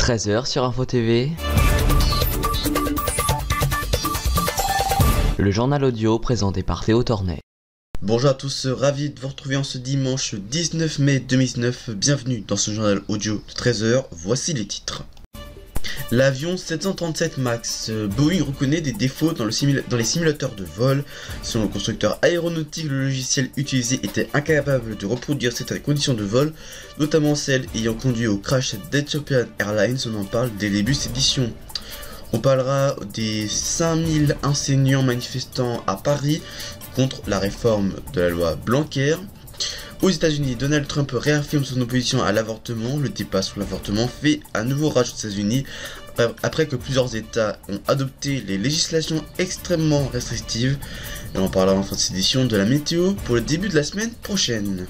13h sur Info TV. Le journal audio présenté par Théo Tornet. Bonjour à tous, ravi de vous retrouver en ce dimanche 19 mai 2019. Bienvenue dans ce journal audio de 13h. Voici les titres. L'avion 737 MAX, Boeing reconnaît des défauts dans les simulateurs de vol. Selon le constructeur aéronautique, le logiciel utilisé était incapable de reproduire certaines conditions de vol, notamment celles ayant conduit au crash d'Ethiopian Airlines. On en parle dès le début de cette édition. On parlera des 5000 enseignants manifestants à Paris contre la réforme de la loi Blanquer. Aux États-Unis, Donald Trump réaffirme son opposition à l'avortement. Le débat sur l'avortement fait à nouveau rage aux États-Unis après que plusieurs États ont adopté les législations extrêmement restrictives. Et on parlera en fin de cette édition de la météo pour le début de la semaine prochaine.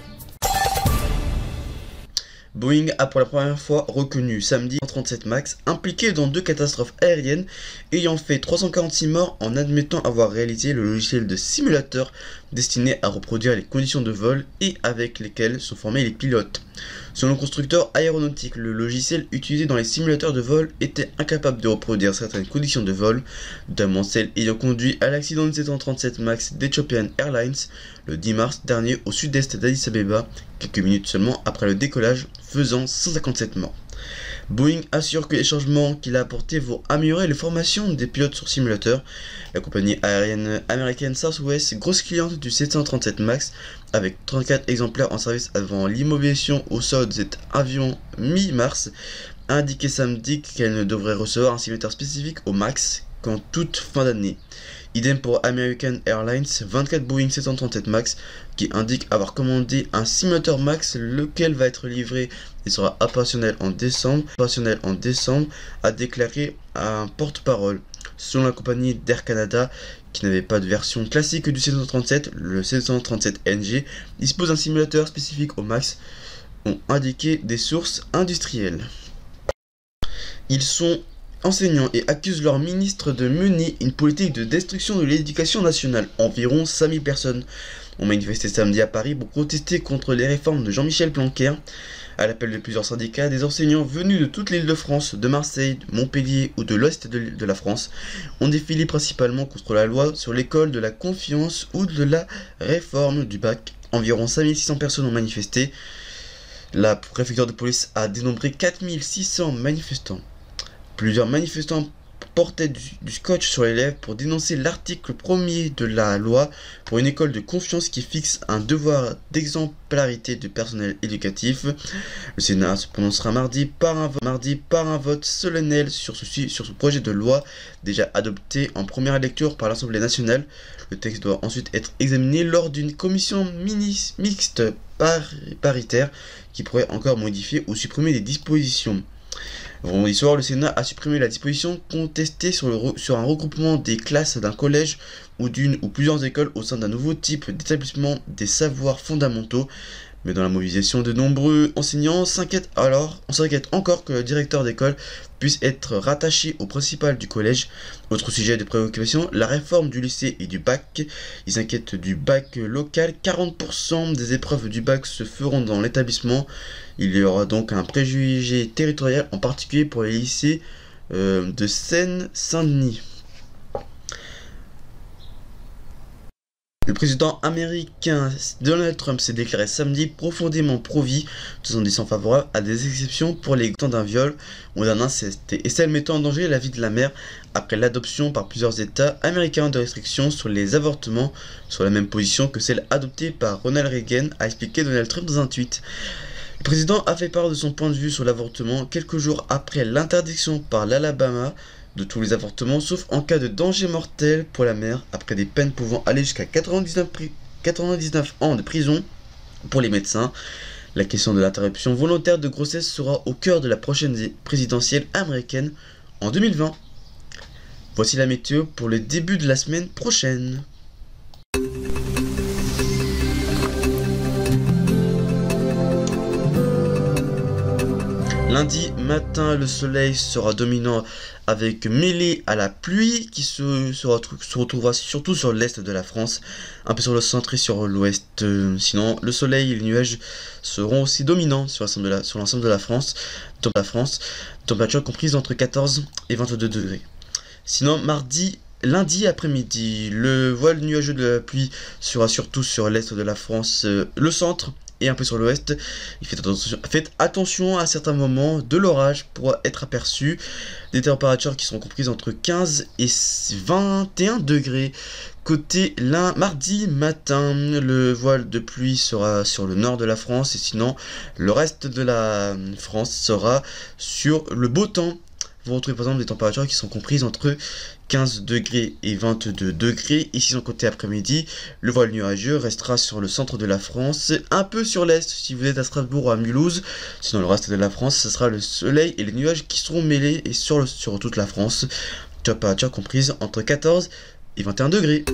Boeing a pour la première fois reconnu samedi 737 MAX impliqué dans 2 catastrophes aériennes ayant fait 346 morts en admettant avoir réalisé le logiciel de simulateur destiné à reproduire les conditions de vol et avec lesquelles sont formés les pilotes. Selon le constructeur aéronautique, le logiciel utilisé dans les simulateurs de vol était incapable de reproduire certaines conditions de vol, notamment celles ayant conduit à l'accident du 737 MAX d'Ethiopian Airlines le 10 mars dernier au sud-est d'Addis Abeba, quelques minutes seulement après le décollage, faisant 157 morts. Boeing assure que les changements qu'il a apportés vont améliorer les formations des pilotes sur simulateur. La compagnie aérienne américaine Southwest, grosse cliente du 737 MAX, avec 34 exemplaires en service avant l'immobilisation au sol de cet avion mi-mars, a indiqué samedi qu'elle ne devrait recevoir un simulateur spécifique au MAX qu'en toute fin d'année. Idem pour American Airlines, 24 Boeing 737 MAX qui indique avoir commandé un simulateur MAX, lequel va être livré et sera opérationnel en décembre, a déclaré un porte-parole. Selon la compagnie d'Air Canada, qui n'avait pas de version classique du 737, le 737 NG dispose d'un simulateur spécifique au MAX, ont indiqué des sources industrielles. Ils sont enseignants et accusent leur ministre de mener une politique de destruction de l'éducation nationale. Environ 5000 personnes ont manifesté samedi à Paris pour protester contre les réformes de Jean-Michel Blanquer. À l'appel de plusieurs syndicats, des enseignants venus de toute l'Île-de-France, de Marseille, de Montpellier ou de l'ouest de la France ont défilé principalement contre la loi sur l'école de la confiance ou de la réforme du bac. Environ 5600 personnes ont manifesté. La préfecture de police a dénombré 4600 manifestants. Plusieurs manifestants portaient du scotch sur les lèvres pour dénoncer l'article 1er de la loi pour une école de confiance qui fixe un devoir d'exemplarité du personnel éducatif. Le Sénat se prononcera mardi par un vote solennel sur ce projet de loi déjà adopté en première lecture par l'Assemblée nationale. Le texte doit ensuite être examiné lors d'une commission mixte paritaire qui pourrait encore modifier ou supprimer des dispositions. Vendredi soir, le Sénat a supprimé la disposition contestée sur un regroupement des classes d'un collège ou d'une ou plusieurs écoles au sein d'un nouveau type d'établissement des savoirs fondamentaux. Mais dans la mobilisation, de nombreux enseignants s'inquiètent encore que le directeur d'école puisse être rattaché au principal du collège. Autre sujet de préoccupation, la réforme du lycée et du bac. Ils s'inquiètent du bac local. 40% des épreuves du bac se feront dans l'établissement. Il y aura donc un préjugé territorial, en particulier pour les lycées de Seine-Saint-Denis. Le président américain Donald Trump s'est déclaré samedi profondément pro-vie, tout en disant favorable à des exceptions pour les temps d'un viol ou d'un inceste et celles mettant en danger la vie de la mère après l'adoption par plusieurs États américains de restrictions sur les avortements, sur la même position que celle adoptée par Ronald Reagan, a expliqué Donald Trump dans un tweet. Le président a fait part de son point de vue sur l'avortement quelques jours après l'interdiction par l'Alabama de tous les avortements sauf en cas de danger mortel pour la mère, après des peines pouvant aller jusqu'à 99 ans de prison pour les médecins. La question de l'interruption volontaire de grossesse sera au cœur de la prochaine présidentielle américaine en 2020. Voici la météo pour le début de la semaine prochaine. Lundi matin, le soleil sera dominant avec mêlée à la pluie qui se retrouvera surtout sur l'est de la France, un peu sur le centre et sur l'ouest. Sinon, le soleil et les nuages seront aussi dominants sur l'ensemble de la France, température comprise entre 14 et 22 degrés. Sinon, lundi après-midi, le voile nuageux de la pluie sera surtout sur l'est de la France, le centre et un peu sur l'ouest. Faites attention à certains moments, de l'orage pourra être aperçu. Des températures qui seront comprises entre 15 et 21 degrés. Côté mardi matin, le voile de pluie sera sur le nord de la France et sinon le reste de la France sera sur le beau temps. Vous retrouvez par exemple des températures qui sont comprises entre 15 degrés et 22 degrés. Ici, son côté après-midi, le voile nuageux restera sur le centre de la France, un peu sur l'est si vous êtes à Strasbourg ou à Mulhouse. Sinon, le reste de la France, ce sera le soleil et les nuages qui seront mêlés et sur toute la France. Température comprise entre 14 et 21 degrés.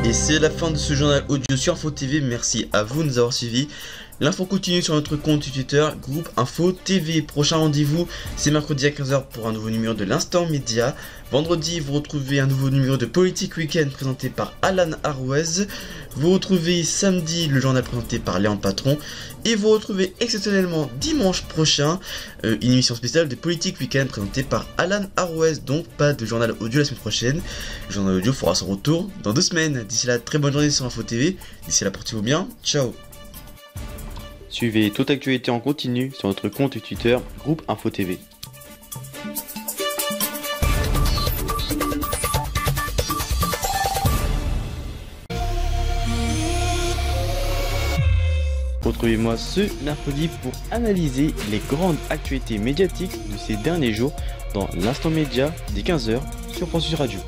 Et c'est la fin de ce journal audio sur Info TV. Merci à vous de nous avoir suivis. L'info continue sur notre compte Twitter, groupe Info TV. Prochain rendez-vous, c'est mercredi à 15h pour un nouveau numéro de l'Instant Média. Vendredi, vous retrouvez un nouveau numéro de Politique Week-end présenté par Alan Harouez. Vous retrouvez samedi le journal présenté par Léon Patron. Et vous retrouvez exceptionnellement dimanche prochain une émission spéciale de Politique Week-end présentée par Alan Harouez. Donc pas de journal audio la semaine prochaine. Le journal audio fera son retour dans 2 semaines. D'ici là, très bonne journée sur Info TV. D'ici là, portez-vous bien. Ciao. Suivez toute actualité en continu sur notre compte Twitter, groupe Info TV. Retrouvez-moi ce mercredi pour analyser les grandes actualités médiatiques de ces derniers jours dans l'Instant Média dès 15h sur France Radio.